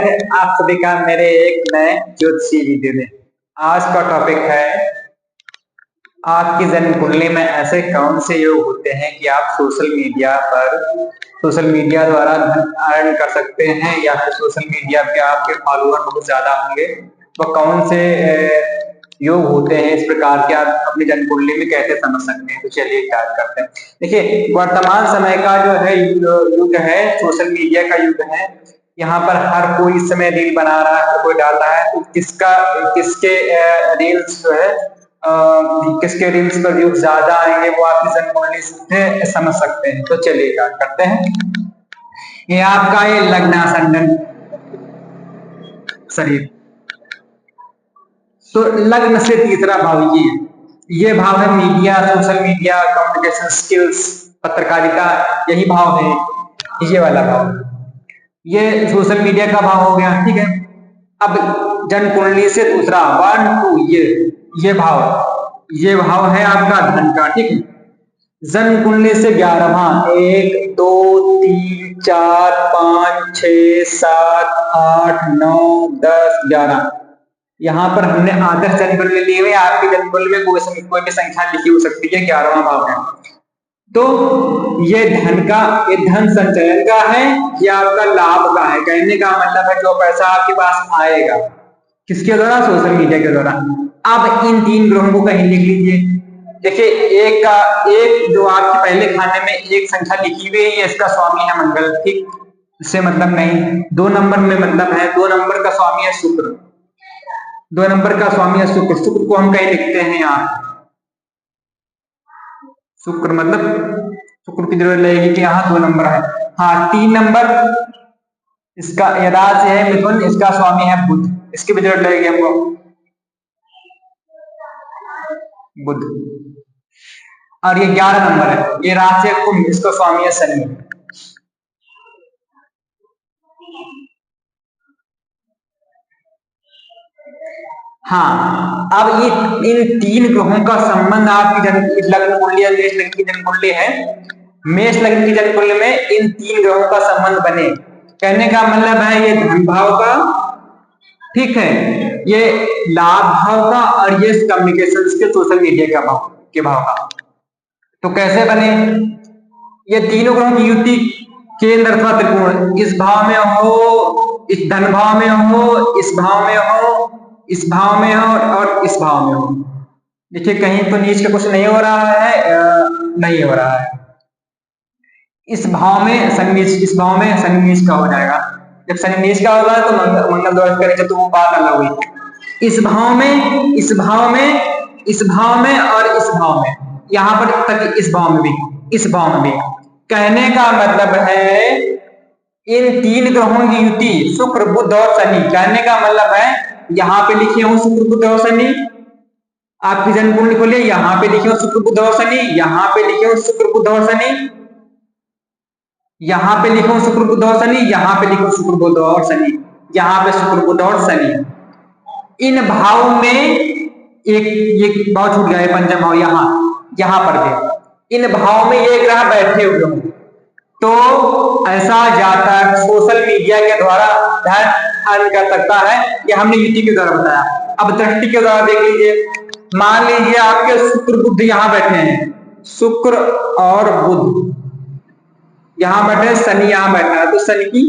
है आप सभी का मेरे एक नए ज्योतिषी वीडियो में। आज का टॉपिक है आपकी जन्म कुंडली में ऐसे कौन से योग होते हैं कि आप सोशल मीडिया द्वारा धन अर्न कर सकते हैं या फिर सोशल मीडिया पे आपके फॉलोअर बहुत ज्यादा होंगे। वो कौन से योग होते हैं इस प्रकार के, आप अपनी जन्म कुंडली में कैसे समझ सकते हैं। तो चलिए स्टार्ट करते हैं। देखिए, वर्तमान समय का जो है युग है, सोशल मीडिया का युग है। यहाँ पर हर कोई इस समय रील बना रहा है, हर कोई डाल रहा है। तो किसके रील्स जो है किसके रील्स पर व्यूज ज्यादा आएंगे वो आपकी जन्म कुंडली से समझ सकते हैं। तो चलिए स्टार्ट करते हैं। ये आपका ये लग्नासंडन शरीर, तो लग्न से तीसरा भाव ये भाव है media, social media, communication skills, पत्रकारिता, यही भाव है। ये वाला भाव, ये सोशल मीडिया का भाव हो गया, ठीक है। अब जन्म कुंडली से दूसरा 1 2 ये भाव है आपका धन का, ठीक है। जन्म कुंडली से 11वां 1 2 3 4 5 6 7 8 9 10 11, यहाँ पर हमने आदर्श जन्म कुंडली ली हुई। आपकी जन्म कुंडली में कोई भी संख्या लिखी हो सकती है, 11वां भाव है। तो ये धन संचयन का है, ये आपका लाभ का है। कहने का मतलब है जो पैसा आपके पास आएगा किसके द्वारा, सोशल मीडिया के द्वारा। अब इन 3 ग्रहों को कहीं लिख लीजिए। देखिए, एक जो आपके पहले खाने में एक संख्या लिखी हुई है, इसका स्वामी है मंगल, ठीक। इससे मतलब नहीं। 2 नंबर में मतलब है, 2 नंबर का स्वामी है शुक्र, 2 नंबर का स्वामी है शुक्र। शुक्र को हम कहीं लिखते हैं यहाँ, शुक्र मतलब शुक्र की जरूरत लगेगी कि यहाँ 2 नंबर है। हाँ, 3 नंबर इसका राशि है मिथुन, इसका स्वामी है बुध, इसकी भी जरूरत लगेगी हमको, बुध। और ये 11 नंबर है, ये राशि है कुंभ, इसका स्वामी है शनि। हाँ, अब ये इन 3 ग्रहों का संबंध आपकी लग्न कुंडली, मेष लग्न की जन्म कुंडली है, मेष लग्न की जन्म कुंडली में इन 3 ग्रहों का संबंध बने। कहने का मतलब है ये धन भाव का, ठीक है, ये लाभ भाव का, और ये कम्युनिकेशन के सोशल मीडिया का भाव का। तो कैसे बने? ये तीनों ग्रहों की युति केंद्र अथवा त्रिकोण इस भाव में हो, इस धन भाव में हो, इस भाव में हो, इस भाव में हो और इस भाव में हो। देखिए, कहीं तो नीच का कुछ नहीं हो रहा है, नहीं हो रहा है। इस भाव में शनि नीच का हो जाएगा। जब शनि नीच का होगा तो मंगल दोष करेगा, तो वो बात अलग हुई। इस भाव में, इस भाव में, इस भाव में और इस भाव में, यहाँ पर तक इस भाव में भी, इस भाव में भी। कहने का मतलब है इन 3 ग्रहों की युति शुक्र बुध और शनि। कहने का मतलब है यहाँ पे लिखे हूं शुक्र बुध और शनि, आपकी जन्म कुंडली खोलिए, यहाँ पे लिखे हूं शुक्र बुध और शनि, यहाँ पे लिखे हूं शुक्र बुध और शनि, यहाँ पे लिखो शुक्र बुध और शनि, यहाँ पे लिखो शुक्र बुध और शनि, यहाँ पे शुक्र बुध और शनि। इन भाव में एक भाव छूट गया, पंचम भाव, यहाँ पर भी इन भाव में ये ग्रह बैठे हुए हों तो ऐसा जातक सोशल मीडिया के द्वारा धन अर्न कर सकता है। ये हमने युति के द्वारा बताया। अब दृष्टि के द्वारा देख लीजिए। मान लीजिए आपके शुक्र बुध यहाँ बैठे हैं, शुक्र और बुध यहाँ बैठे, शनि यहाँ बैठा है, तो शनि की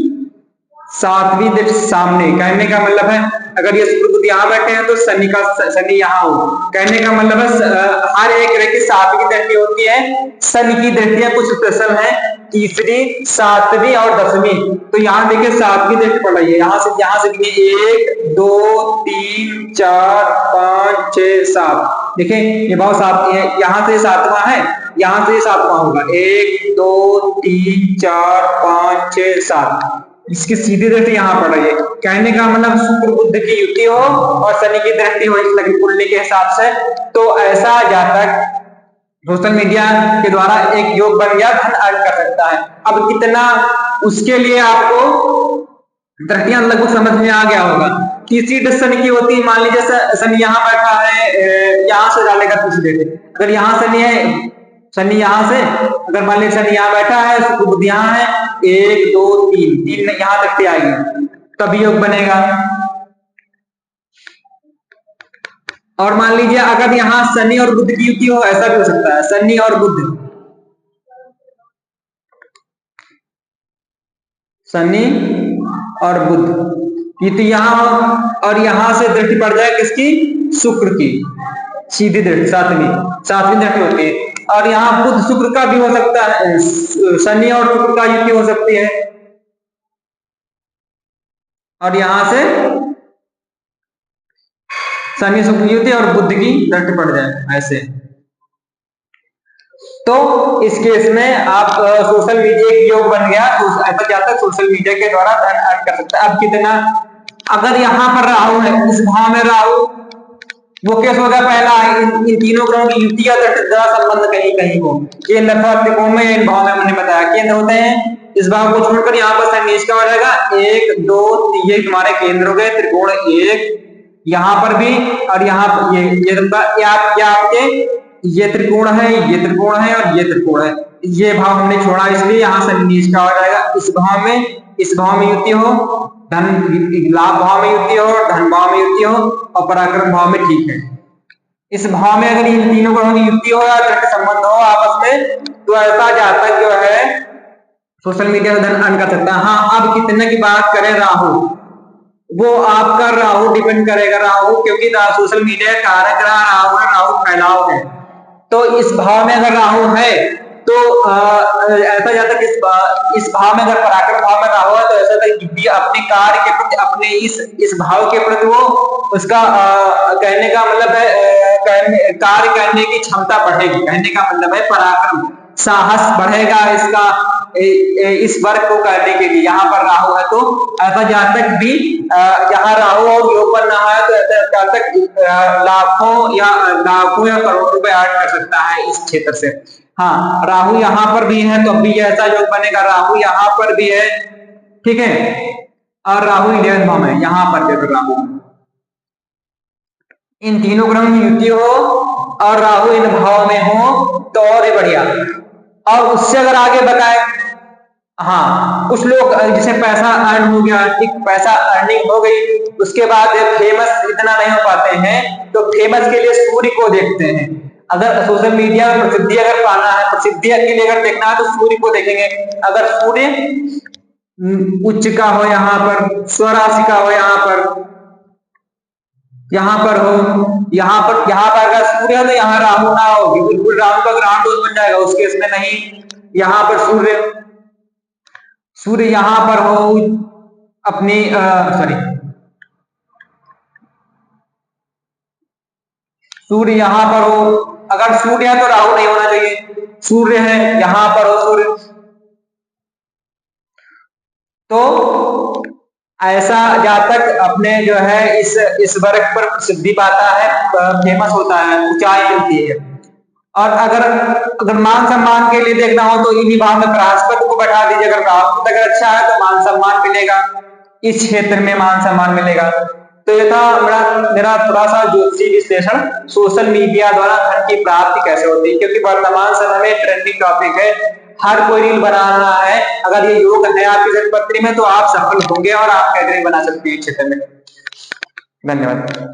7वीं दृष्टि सामने। कहने का मतलब है अगर ये शुक्र बुध यहाँ बैठे हैं तो शनि यहाँ हो। कहने का मतलब है हर एक ग्रह की 7वीं दृष्टि होती है। शनि की दृष्टियां कुछ स्पेशल है, 3री 7वीं और 10वीं। तो यहाँ देखिए 7वीं दृष्टि पड़ रही है, यहाँ से देखिए 1 2 3 4 5 6 7। देखिए ये भाव 7 है, यहाँ से 7वां है, यहाँ से 7वां होगा, 1 2 3 4 5 6 7। इसकी सीधी दृष्टि यहाँ पड़ रही है। कहने का मतलब शुक्र बुध की युति हो और शनि की दृष्टि हो इस लग्न कुंडली के हिसाब से, तो ऐसा जातक सोशल मीडिया के द्वारा एक योग बन गया, धन अर्न कर सकता है। अब कितना, उसके लिए आपको दृष्टियां लगभग समझ में आ गया होगा। तीसरी दृष्टि शनि की होती है। मान लीजिए शनि यहाँ बैठा है, यहाँ से डालेगा तीसरी दृष्टि। अगर यहाँ शनि है, शनि यहाँ से, अगर मान लीजिए शनि यहाँ बैठा है, शुक्र बुध यहाँ है, 1 2 3 यहाँ दृष्टि आएगी। तब योग बनेगा। और मान लीजिए अगर यहाँ शनि और बुध की युति हो, ऐसा भी हो सकता है, शनि और बुध, शनि और बुध युति यहाँ हो और यहाँ से दृष्टि पड़ जाए किसकी, शुक्र की, सीधी दृष्टि, सातवीं दृष्टि होती है। और यहाँ बुध शुक्र का भी हो सकता है, शनि और शुक्र का युति हो सकती है, और यहां से शनि शुक्र युति और बुध की दृष्टि पड़ जाए ऐसे। तो इस केस में आप सोशल मीडिया की योग बन गया, तो ऐसा जाता है सोशल मीडिया के द्वारा धन अर्न कर सकता है। अब कितना, अगर यहाँ पर राहु है, इस भाव में राहु, वो केस होगा पहला, इन तीनों ग्रहों की युति या संबंध कहीं कहीं हो, केंद्र अथवा त्रिकोण में, इन भाव में हमने बताया केंद्र होते हैं। इस भाव को छोड़कर यहाँ पर शनि का हो जाएगा, 1 2 3, ये तुम्हारे केंद्र हो गए, त्रिकोण 1 यहाँ पर भी, और यहाँ पर ये आपके ये त्रिकोण है, ये त्रिकोण है और ये त्रिकोण है, ये भाव हमने छोड़ा इसलिए यहाँ शनि का हो जाएगा। इस भाव में युति हो, धन लाभ भाव में युति हो, धन भाव में युति हो और पराक्रम भाव में, ठीक है। इस भाव में अगर इन तीनों ग्रहों की युति हो या दृढ़ संबंध हो आपस में, तो ऐसा जातक जो है सोशल मीडिया से धन अर्न कर सकता है। हाँ, अब कितने की बात करें राहु, वो आपका राहु डिपेंड करेगा, राहु क्योंकि सोशल मीडिया कारक राहु है, राहु फैलाव है। तो इस भाव में अगर राहु है तो ऐसा जाता है इस भाव में अगर पराक्रम भाव में राहु है तो ऐसा था अपने कार्य के प्रति, अपने इस भाव के प्रति वो उसका कहने का मतलब है कार्य करने की क्षमता बढ़ेगी, कहने का मतलब है पराक्रम, साहस बढ़ेगा इसका इस वर्ग को करने के लिए। यहाँ पर राहु है तो ऐसा जातक भी यहाँ राहु और योग बन रहा है तो ऐसा जातक लाखों या करोड़ रुपए अर्न कर सकता है इस क्षेत्र से। हाँ, राहु यहाँ पर भी है तो अब भी ऐसा योग बनेगा, राहु यहाँ पर भी है, ठीक है, और राहु 11 भाव में यहाँ पर देखो राहु, इन तीनों ग्रहों की युति हो और राहु इन भाव में हो तो और ही बढ़िया। और उससे अगर आगे बताए, हाँ, कुछ लोग जैसे पैसा अर्न हो गया, ठीक, पैसा अर्निंग हो गई, उसके बाद फेमस इतना नहीं हो पाते हैं तो फेमस के लिए सूर्य को देखते हैं। अगर सोशल मीडिया में प्रसिद्धि अगर पाना है, प्रसिद्धि के लिए अगर देखना है तो सूर्य को देखेंगे। अगर सूर्य उच्च का हो, यहाँ पर स्वराशि का हो, यहाँ पर हो, यहाँ पर अगर सूर्य है तो यहाँ राहु ना हो, बिल्कुल राहु का ग्रहण दोष बन जाएगा, उसके इसमें नहीं। यहाँ पर सूर्य यहाँ पर हो अपनी सूर्य यहाँ पर हो, अगर सूर्य है तो राहु नहीं होना चाहिए, सूर्य है यहाँ पर हो सूर्य, तो ऐसा जातक अपने जो है इस वर्ग पर प्रसिद्धि पाता है, फेमस होता है, ऊंचाई मिलती है। और अगर मान सम्मान के लिए देखना हो तो इन्हीं भाव में बृहस्पति को बैठा दीजिए, अगर बृहस्पति अगर अच्छा है तो मान सम्मान मिलेगा, इस क्षेत्र में मान सम्मान मिलेगा। तो ये था मेरा थोड़ा सा ज्योतिषी विश्लेषण, सोशल मीडिया द्वारा धन की प्राप्ति कैसे होती है, क्योंकि वर्तमान समय में ट्रेंडिंग टॉपिक है, हर कोई रील बना रहा है। अगर ये योग है आपकी जन्मपत्री में तो आप सफल होंगे और आप कैरियर बना सकते हैं इस क्षेत्र में। धन्यवाद।